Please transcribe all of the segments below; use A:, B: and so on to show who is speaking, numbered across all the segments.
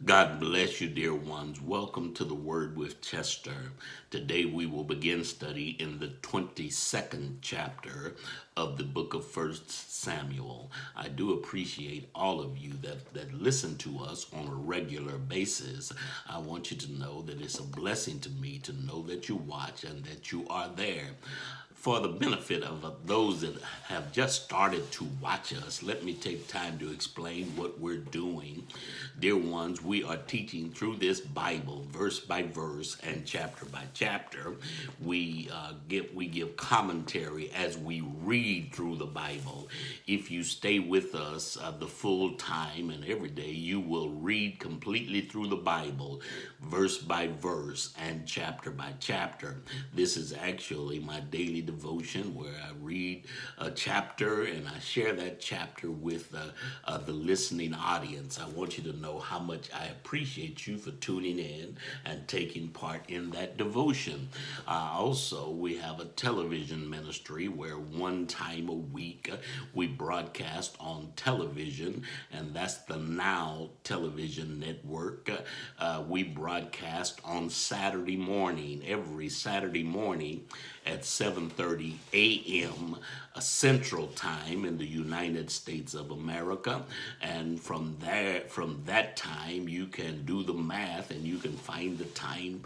A: God bless you, dear ones. Welcome to the Word with Chester. Today we will begin study in the 22nd chapter of the book of First Samuel. I do appreciate all of you that listen to us on a regular basis. I want you to know that it's a blessing to me to know that you watch and that you are there. For the benefit of those that have just started to watch us, let me take time to explain what we're doing. Dear ones, we are teaching through this Bible, verse by verse and chapter by chapter. We give commentary as we read through the Bible. If you stay with us the full time and every day, you will read completely through the Bible, verse by verse and chapter by chapter. This is actually my daily devotion where I read a chapter and I share that chapter with the listening audience. I want you to know how much I appreciate you for tuning in and taking part in that devotion. Also, we have a television ministry where one time a week we broadcast on television, and that's the Now Television Network. We broadcast on Saturday morning, every Saturday morning at 7:30 a.m. Central Time in the United States of America. And from that time, you can do the math and you can find the time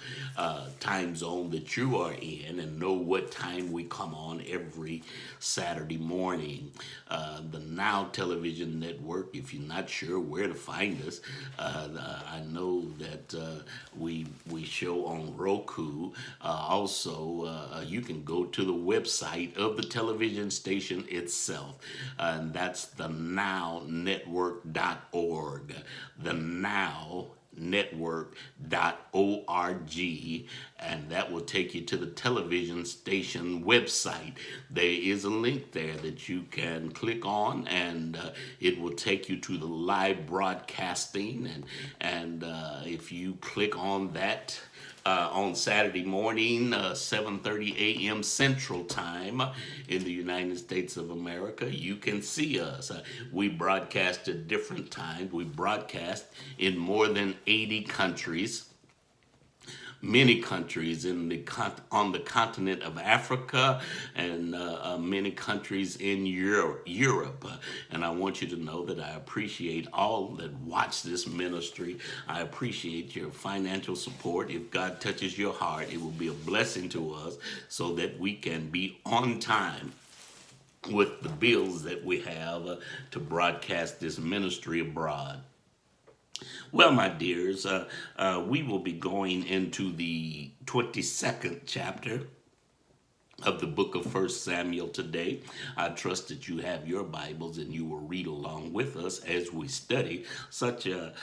A: zone that you are in and know what time we come on every Saturday morning. The Now Television Network, if you're not sure where to find us, I know that we show on Roku. Also, you can go to the website of the television station itself, and that's the nownetwork.org. The Now network.org, and that will take you to the television station website. There is a link there that you can click on, and it will take you to the live broadcasting, and if you click on that on Saturday morning, 7:30 a.m. Central Time in the United States of America, you can see us. We broadcast at different times. We broadcast in more than 80 countries. Many countries on the continent of Africa, and many countries in Europe. And I want you to know that I appreciate all that watch this ministry. I appreciate your financial support. If God touches your heart, it will be a blessing to us so that we can be on time with the bills that we have to broadcast this ministry abroad. Well, my dears, we will be going into the 22nd chapter of the book of First Samuel today. I trust that you have your Bibles and you will read along with us as we study such a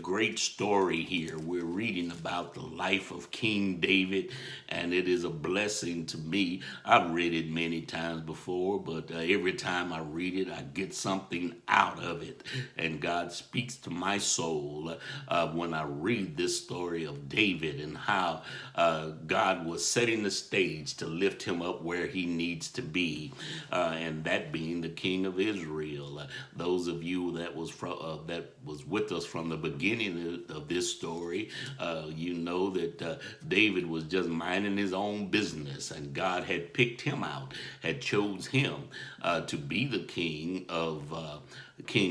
A: great story here. We're reading about the life of King David, and it is a blessing to me. I've read it many times before, but every time I read it, I get something out of it, and God speaks to my soul when I read this story of David and how God was setting the stage to lift him up where he needs to be, and that being the King of Israel. Those of you that was with us from the beginning of this story, you know that David was just minding his own business, and God had picked him out, had chose him to be the king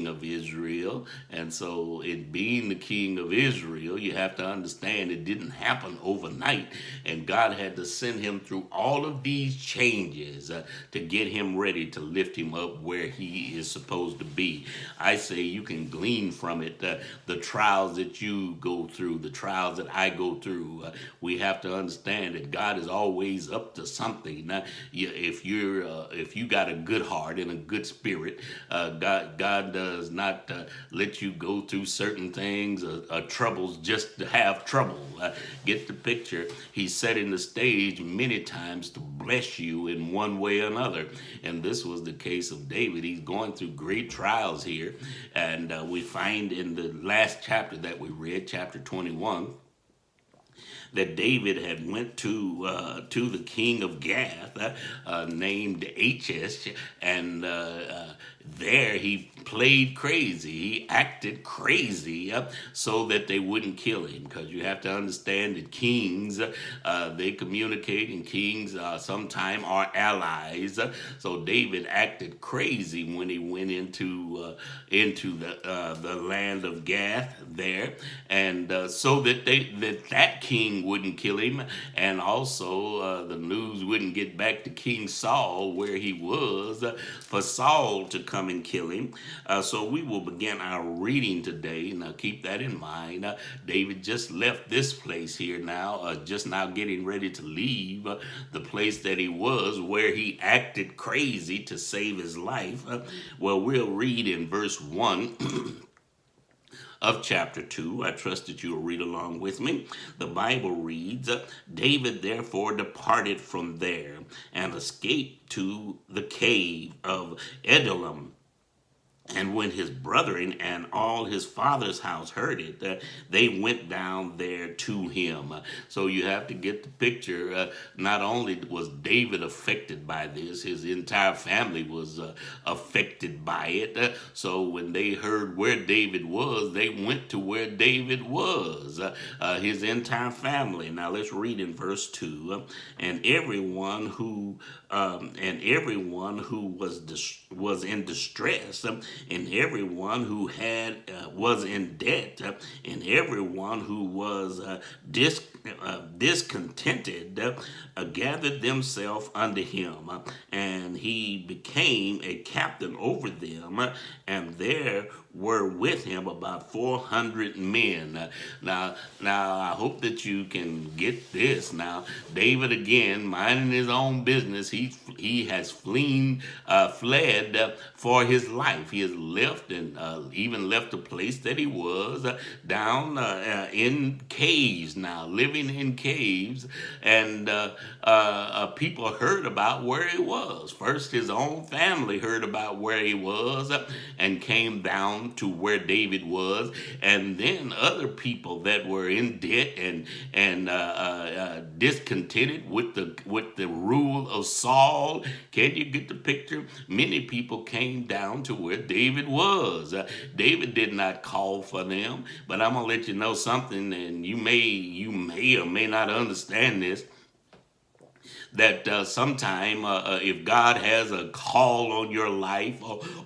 A: of Israel. And so, in being the king of Israel, you have to understand it didn't happen overnight, and God had to send him through all of these changes to get him ready to lift him up where he is supposed to be. I say you can glean from it the trials that you go through, the trials that I go through. We have to understand that God is always up to something. Now, if you got a good heart and a good spirit, God does not let you go through certain things or troubles just to have trouble. Get the picture. He's setting the stage many times to bless you in one way or another. And this was the case of David. He's going through great trials here. And we find in the last chapter that we read, chapter 21, that David had went to the king of Gath named Achish, and there he played crazy. He acted crazy so that they wouldn't kill him. Because you have to understand that kings, they communicate, and kings sometimes are allies. So David acted crazy when he went into the land of Gath there, and so that that king wouldn't kill him, and also the news wouldn't get back to King Saul where he was, for Saul to come and kill him. So we will begin our reading today. Now keep that in mind. David just left this place here now, just now getting ready to leave the place that he was, where he acted crazy to save his life. Well, we'll read in verse 1 of chapter 2. I trust that you'll read along with me. The Bible reads, David therefore departed from there and escaped to the cave of Adullam. And when his brethren and all his father's house heard it, they went down there to him. So you have to get the picture. Not only was David affected by this, his entire family was affected by it. So when they heard where David was, they went to where David was, his entire family. Now let's read in verse 2. And everyone who was in distress, and everyone who was in debt, and everyone who was discontented, gathered themselves unto him, and he became a captain over them, and there were with him about 400 men. Now, I hope that you can get this. Now, David, again, minding his own business, he has fled for his life. He has left, and even left the place that he was, down in caves now, living in caves, and people heard about where he was. First, his own family heard about where he was, and came down to where David was, and then other people that were in debt and discontented with the rule of Saul. Can you get the picture? Many people came down to where David was. David did not call for them, but I'm gonna let you know something, and you may or may not understand this, that sometime if God has a call on your life,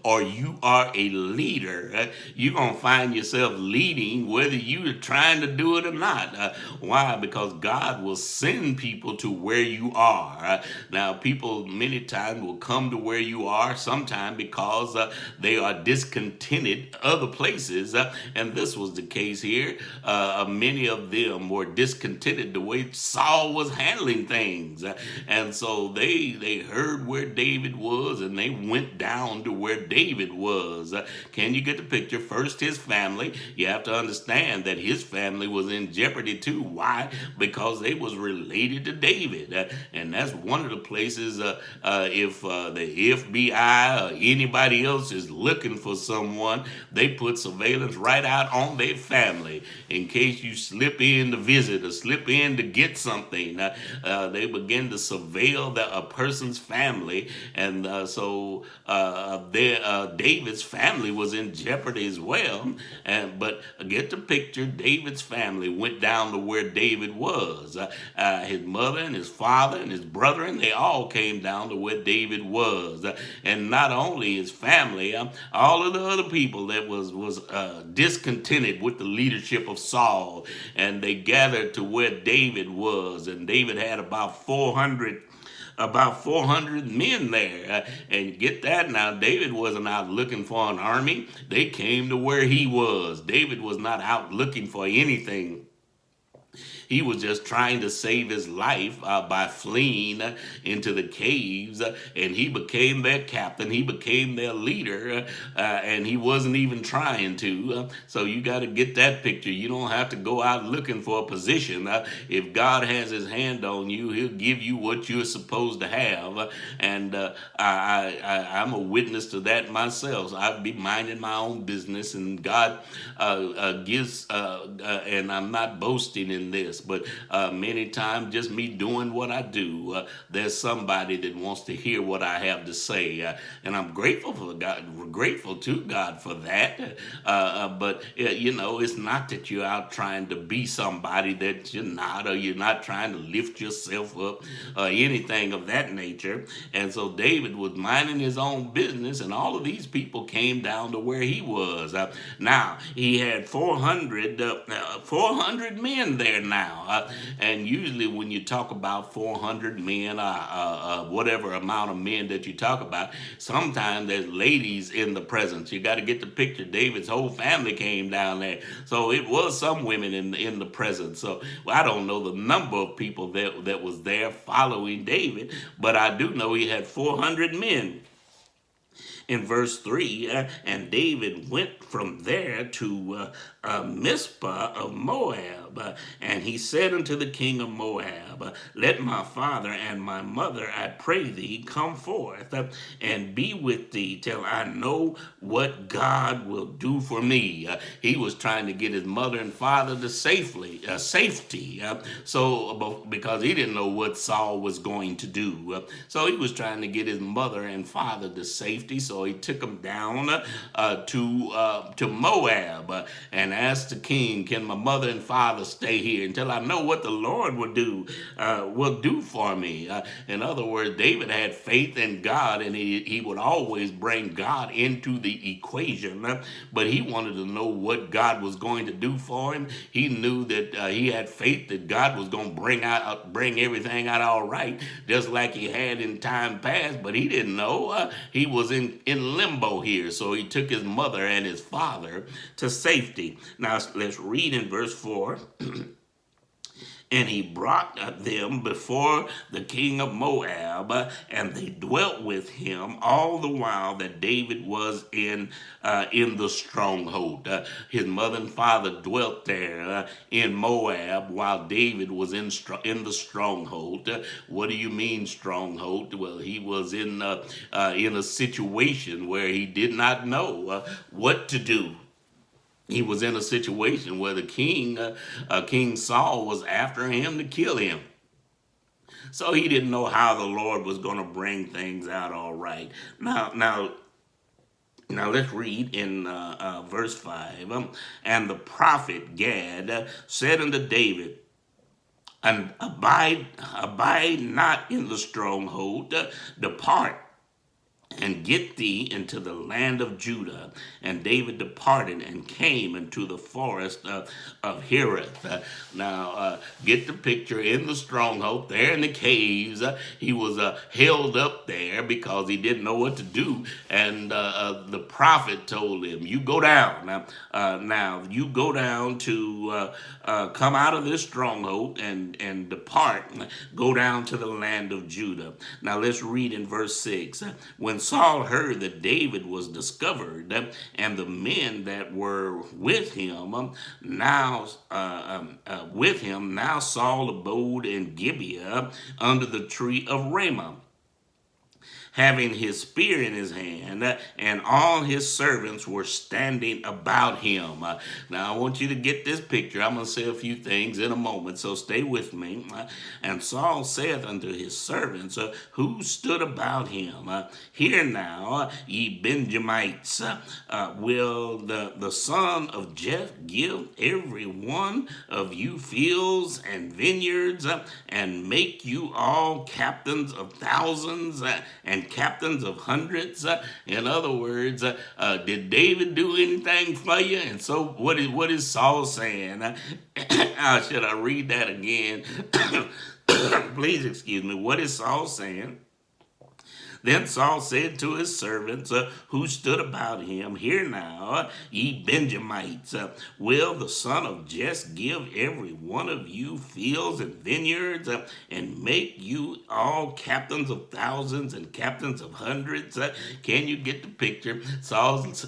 A: or you are a leader, you're going to find yourself leading whether you're trying to do it or not. Why? Because God will send people to where you are. Now, people many times will come to where you are, sometimes because they are discontented other places, and this was the case here. Many of them were discontented the way Saul was handling things. And so they heard where David was, and they went down to where David was. Can you get the picture? First, his family. You have to understand that his family was in jeopardy too. Why? Because they was related to David. And that's one of the places if the FBI or anybody else is looking for someone, they put surveillance right out on their family in case you slip in to visit or slip in to get something. They begin to surveil a person's family, and so David's family was in jeopardy as well. But get the picture. David's family went down to where David was. His mother and his father and his brethren, they all came down to where David was. And not only his family, all of the other people that was discontented with the leadership of Saul, and they gathered to where David was, and David had about 400 men there. And get that now, David wasn't out looking for an army. They came to where he was. David was not out looking for anything. He was just trying to save his life by fleeing into the caves, and he became their captain. He became their leader, and he wasn't even trying to. So you got to get that picture. You don't have to go out looking for a position. If God has his hand on you, he'll give you what you're supposed to have. And I'm a witness to that myself. So I'd be minding my own business, and God gives, and I'm not boasting in this. this, but many times just me doing what I do, there's somebody that wants to hear what I have to say, and I'm grateful for God, grateful to God for that. But it's not that you're out trying to be somebody that you're not, or you're not trying to lift yourself up, or anything of that nature. And so David was minding his own business, and all of these people came down to where he was. Now he had 400 men there now, and usually when you talk about 400 men, whatever amount of men that you talk about, sometimes there's ladies in the presence. You got to get the picture. David's whole family came down there, so it was some women in the presence. So I don't know the number of people that was there following David, but I do know he had 400 men. In verse 3, and David went from there to Mizpah of Moab, and he said unto the king of Moab, let my father and my mother, I pray thee, come forth and be with thee till I know what God will do for me. He was trying to get his mother and father to safety, because he didn't know what Saul was going to do. So he was trying to get his mother and father to safety. So he took them down to Moab, and asked the king, can my mother and father stay here until I know what the Lord will do for me? In other words, David had faith in God, and he would always bring God into the equation, but he wanted to know what God was going to do for him. He knew that he had faith that God was going to bring everything out all right, just like he had in time past, but he didn't know. He was in limbo here, so he took his mother and his father to safety. Now let's read in verse 4. And he brought them before the king of Moab, and they dwelt with him all the while that David was in the stronghold. His mother and father dwelt there in Moab while David was in the stronghold. What do you mean stronghold? Well, he was in a situation where he did not know what to do. He was in a situation where the king, King Saul, was after him to kill him. So he didn't know how the Lord was going to bring things out all right. Now let's read in verse 5. And the prophet Gad said unto David, and abide not in the stronghold, depart and get thee into the land of Judah. And David departed and came into the forest of Hereth. Now, get the picture. In the stronghold, there in the caves, he was held up there because he didn't know what to do. And the prophet told him, you go down. Now you go down to come out of this stronghold and depart. Go down to the land of Judah. Now let's read in verse 6. When Saul heard that David was discovered, and the men that were with him, now Saul abode in Gibeah under the tree of Ramah, having his spear in his hand, and all his servants were standing about him. Now, I want you to get this picture. I'm going to say a few things in a moment, so stay with me. And Saul saith unto his servants, who stood about him, hear now, ye Benjamites, will the son of Jesse give every one of you fields and vineyards, and make you all captains of thousands and captains of hundreds? In other words, did David do anything for you? And so what is Saul saying? Should I read that again? Please excuse me. What is Saul saying? Then Saul said to his servants who stood about him, hear now, ye Benjamites, will the son of Jesse give every one of you fields and vineyards, and make you all captains of thousands and captains of hundreds? Can you get the picture? Saul's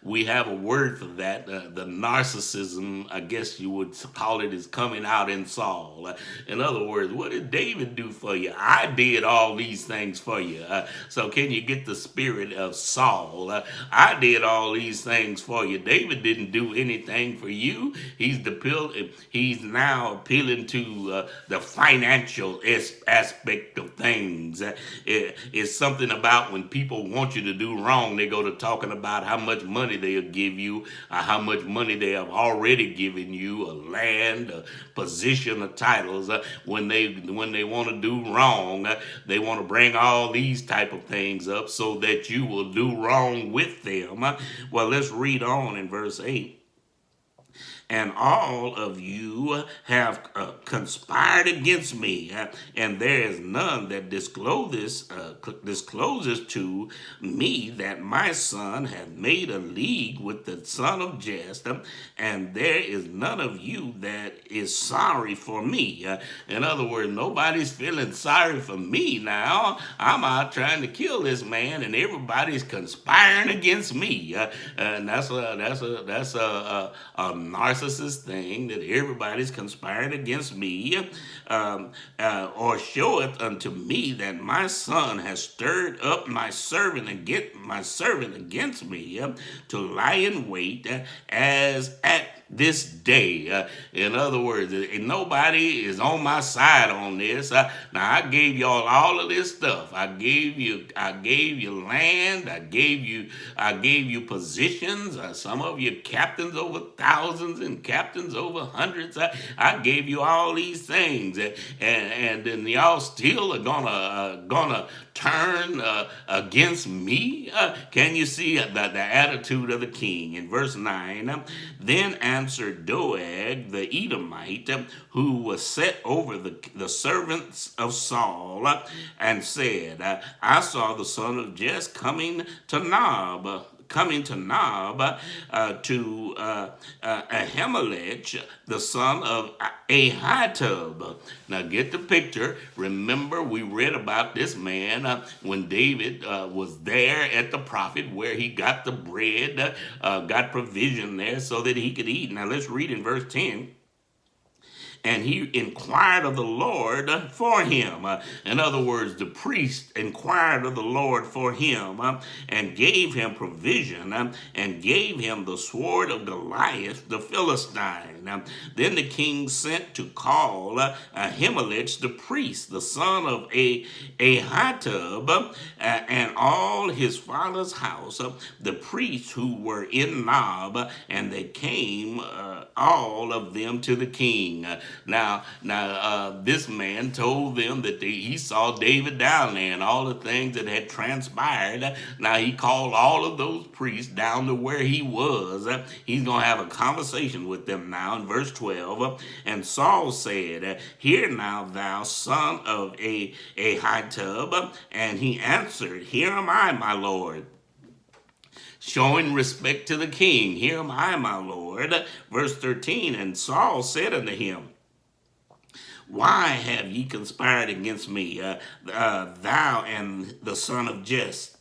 A: we have a word for that. The narcissism, I guess you would call it, is coming out in Saul. In other words, what did David David do for you? I did all these things for you. So can you get the spirit of Saul? I did all these things for you. David didn't do anything for you. He's now appealing to the financial aspect of things. It's something about when people want you to do wrong, they go to talking about how much money they'll give you, how much money they have already given you, a land, a position, or titles. When they want to do wrong, they want to bring all these type of things up so that you will do wrong with them. Well, let's read on in verse 8. And all of you have conspired against me, and there is none that discloses to me that my son hath made a league with the son of Jesse, and there is none of you that is sorry for me. In other words, nobody's feeling sorry for me now. I'm out trying to kill this man, and everybody's conspiring against me. And that's a narcissist thing, that everybody's conspiring against me, or showeth unto me that my son has stirred up my servant against me, to lie in wait as at this day. In other words, nobody is on my side on this. Now I gave y'all all of this stuff. I gave you land. I gave you positions. Some of you captains over thousands and captains over hundreds. I gave you all these things, and then y'all still are gonna turn against me. Can you see the attitude of the king? In verse 9, then answered Doeg the Edomite, who was set over the servants of Saul, and said, I saw the son of Jesse coming to Nob, to Ahimelech, the son of Ahitub. Now get the picture. Remember, we read about this man when David was there at the prophet, where he got the bread, got provision there so that he could eat. Now let's read in verse 10. And he inquired of the Lord for him. In other words, the priest inquired of the Lord for him, and gave him provision, and gave him the sword of Goliath the Philistine. Then the king sent to call Ahimelech the priest, the son of Ahitub, and all his father's house, the priests who were in Nob, and they came all of them to the king. Now, this man told them that he saw David down there and all the things that had transpired. Now, he called all of those priests down to where he was. He's going to have a conversation with them now in verse 12. And Saul said, Hear now, thou son of Ahitub. And he answered, Here am I, my lord. Showing respect to the king. Here am I, my lord. Verse 13, and Saul said unto him, Why have ye conspired against me, thou and the son of Jesse,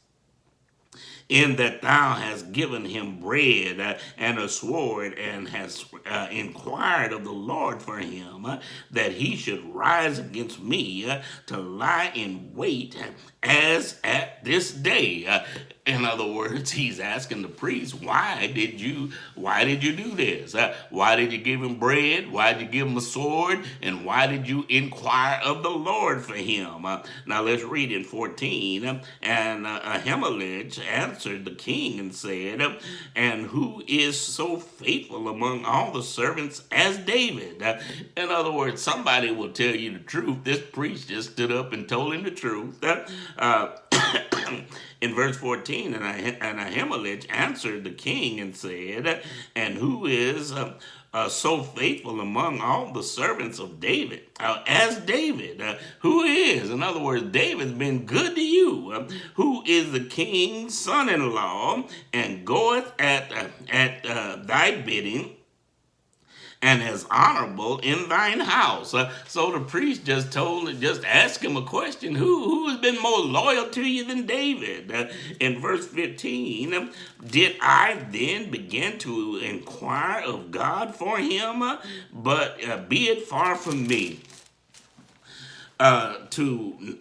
A: in that thou hast given him bread and a sword, and hast inquired of the Lord for him, that he should rise against me to lie in wait as at this day? In other words, he's asking the priest, why did you do this? Why did you give him bread? Why did you give him a sword? And why did you inquire of the Lord for him? Now let's read in 14. And Ahimelech answered the king and said, And who is so faithful among all the servants as David? In other words, somebody will tell you the truth. This priest just stood up and told him the truth. In verse 14, and Ahimelech answered the king and said, And who is so faithful among all the servants of David, as David? Who is? In other words, David's been good to you. Who is the king's son-in-law, and goeth at thy bidding, and as honorable in thine house? So the priest just asked him a question. Who has been more loyal to you than David? In verse 15, did I then begin to inquire of God for him? But be it far from me. to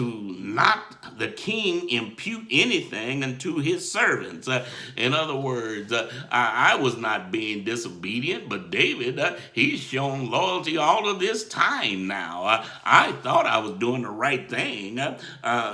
A: not the king impute anything unto his servants. In other words, I was not being disobedient, but David, he's shown loyalty all of this time now. I thought I was doing the right thing.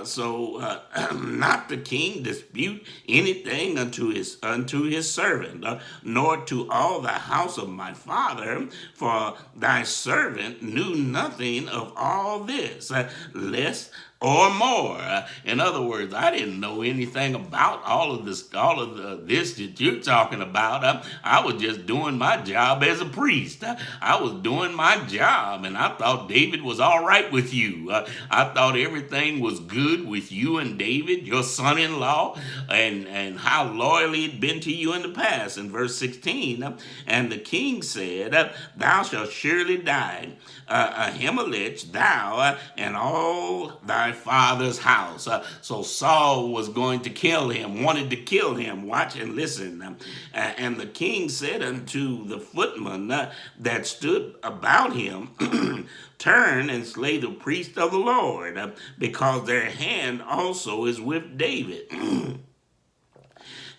A: So not the king dispute anything unto his servant, nor to all the house of my father, for thy servant knew nothing of all this, lest or more. In other words, I didn't know anything about all of this that you're talking about. I was just doing my job as a priest. I was doing my job, and I thought David was all right with you. I thought everything was good with you and David, your son-in-law, and how loyal he'd been to you in the past. In verse 16, and the king said, thou shalt surely die, Ahimelech, thou and all thy father's house. So Saul was going to kill him, wanted to kill him. Watch and listen. And the king said unto the footmen that stood about him, turn and slay the priest of the Lord, because their hand also is with David.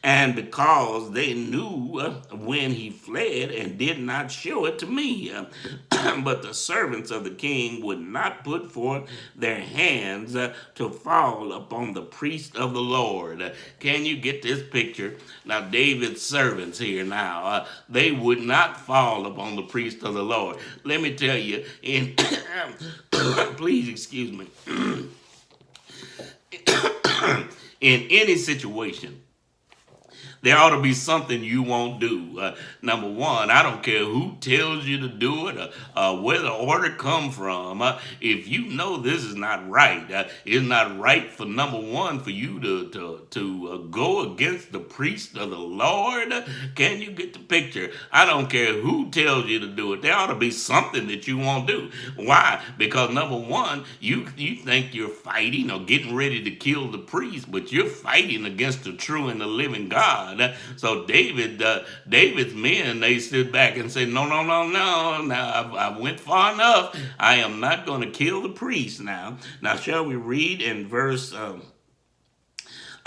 A: And because they knew when he fled and did not show it to me. But the servants of the king would not put forth their hands to fall upon the priest of the Lord. Can you get this picture? Now, David's servants here now, they would not fall upon the priest of the Lord. Let me tell you, please excuse me, in any situation, there ought to be something you won't do. Number one, I don't care who tells you to do it or where the order come from. If you know this is not right, it's not right for number one for you to go against the priest of the Lord. Can you get the picture? I don't care who tells you to do it. There ought to be something that you won't do. Why? Because number one, you think you're fighting or getting ready to kill the priest, but you're fighting against the true and the living God. So David's men, they stood back and said, no. Now I went far enough. I am not going to kill the priest now. Now, shall we read in verse...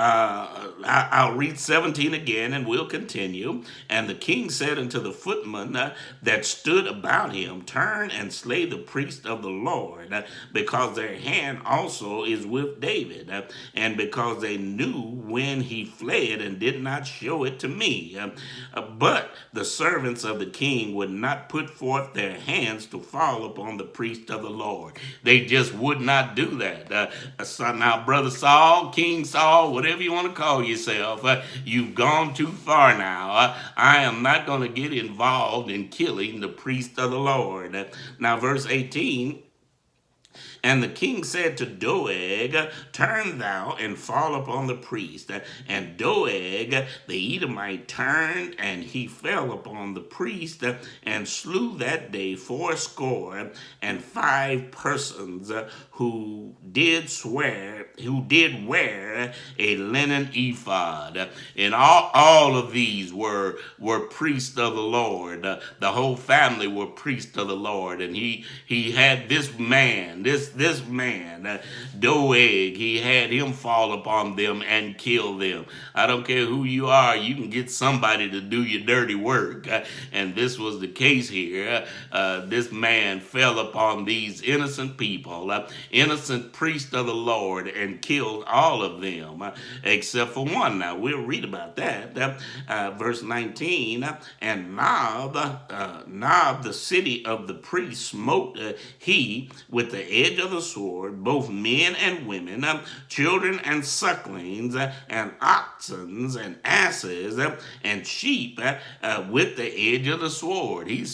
A: I'll read 17 again and we'll continue. And the king said unto the footmen that stood about him, turn and slay the priest of the Lord, because their hand also is with David, and because they knew when he fled and did not show it to me. But the servants of the king would not put forth their hands to fall upon the priest of the Lord. They just would not do that. So now, Brother Saul, King Saul, whatever you want to call yourself, you've gone too far now. I am not going to get involved in killing the priest of the Lord. Now, verse 18, and the king said to Doeg, turn thou and fall upon the priest. And Doeg the Edomite turned, and he fell upon the priest, and slew that day 75 persons who did wear a linen ephod. And all of these were priests of the Lord. The whole family were priests of the Lord. And he had this man, this man, Doeg, he had him fall upon them and kill them. I don't care who you are, you can get somebody to do your dirty work. And this was the case here. This man fell upon these innocent people, innocent priests of the Lord, and killed all of them, except for one. Now, we'll read about that. Verse 19, and Nob, the city of the priest, smote he with the edge of the sword, both men and women, children and sucklings, and oxen and asses and sheep with the edge of the sword. He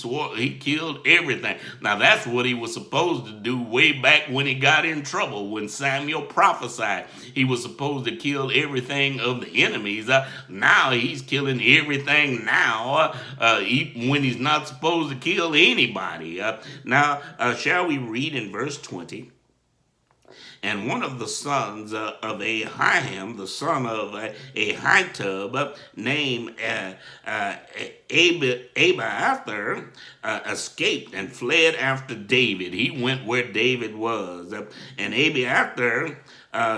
A: killed everything. Now that's what he was supposed to do way back when he got in trouble, when Samuel prophesied. He was supposed to kill everything of the enemies. Now he's killing everything now, when he's not supposed to kill anybody. Now, shall we read in verse 20? And one of the sons of Ahiham, the son of Ahitub, named Abiathar, escaped and fled after David. He went where David was. And Abiathar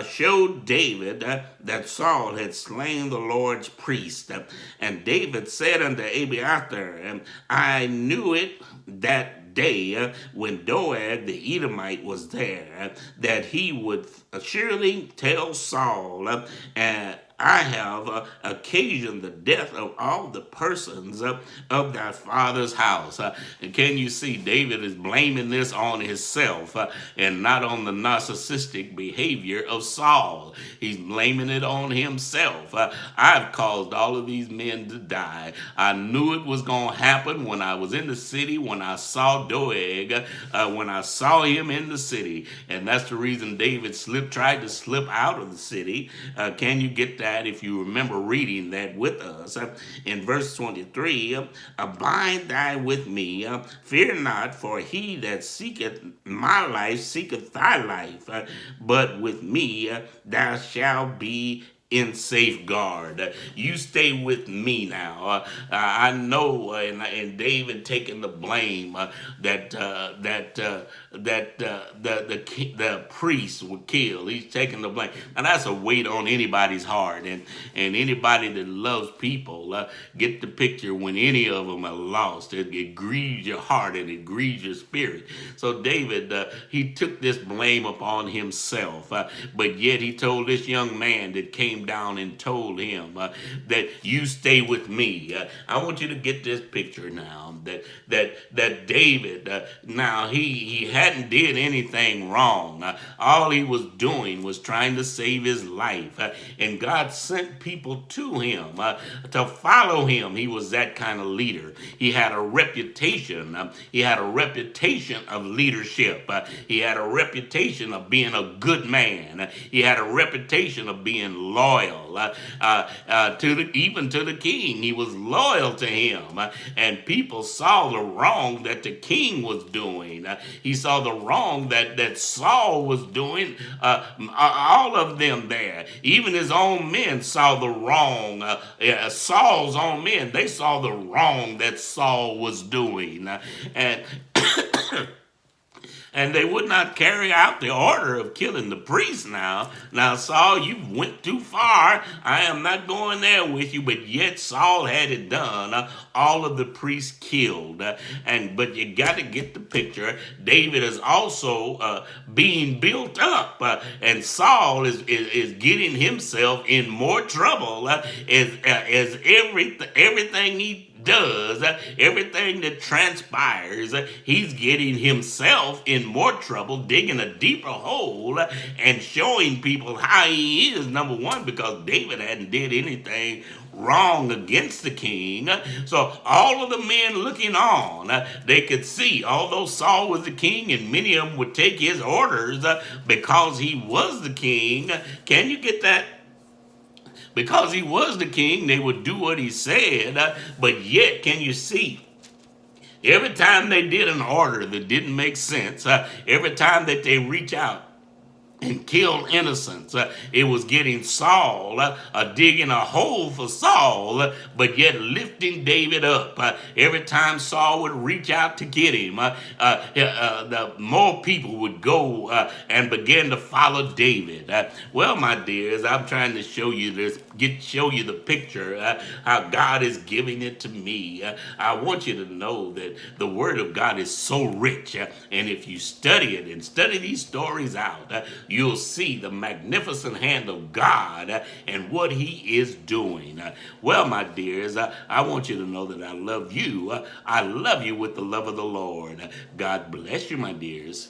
A: showed David that Saul had slain the Lord's priest. And David said unto Abiathar, I knew it that day when Doeg the Edomite was there, that he would surely tell Saul, I have occasioned the death of all the persons of thy father's house. And can you see David is blaming this on himself and not on the narcissistic behavior of Saul. He's blaming it on himself. I've caused all of these men to die. I knew it was going to happen when I was in the city, when I saw Doeg, when I saw him in the city. And that's the reason David tried to slip out of the city. Can you get that if you remember reading that with us? In verse 23, abide thou with me, fear not, for he that seeketh my life seeketh thy life, but with me thou shalt be in safeguard. You stay with me now. I know, and David taking the blame that the priest would kill. He's taking the blame, and that's a weight on anybody's heart. And anybody that loves people, get the picture when any of them are lost. It grieves your heart and it grieves your spirit. So David, he took this blame upon himself, but yet he told this young man that came down and told him that you stay with me. I want you to get this picture now. That David, now he hadn't did anything wrong. All he was doing was trying to save his life, and God sent people to him to follow him. He was that kind of leader. He had a reputation. He had a reputation of leadership. He had a reputation of being a good man. He had a reputation of being loyal even to the king. He was loyal to him, and people saw the wrong that the king was doing. He saw the wrong that Saul was doing. All of them there, even his own men, saw the wrong. Saul's own men, they saw the wrong that Saul was doing, and and they would not carry out the order of killing the priest. Now, Saul, you went too far. I am not going there with you. But yet Saul had it done. All of the priests killed. But you got to get the picture. David is also being built up, and Saul is getting himself in more trouble as everything he does, everything that transpires, he's getting himself in more trouble, digging a deeper hole and showing people how he is. Number one, because David hadn't did anything wrong against the king. So all of the men looking on, they could see, although Saul was the king and many of them would take his orders because he was the king. Can you get that? Because he was the king, they would do what he said. But yet, can you see? Every time they did an order that didn't make sense, every time that they reach out and kill innocents, it was getting Saul, digging a hole for Saul, but yet lifting David up. Every time Saul would reach out to get him, the more people would go and begin to follow David. Well, my dears, I'm trying to show you this, show you the picture, how God is giving it to me. I want you to know that the Word of God is so rich, and if you study it and study these stories out, you'll see the magnificent hand of God and what he is doing. Well, my dears, I want you to know that I love you. I love you with the love of the Lord. God bless you, my dears.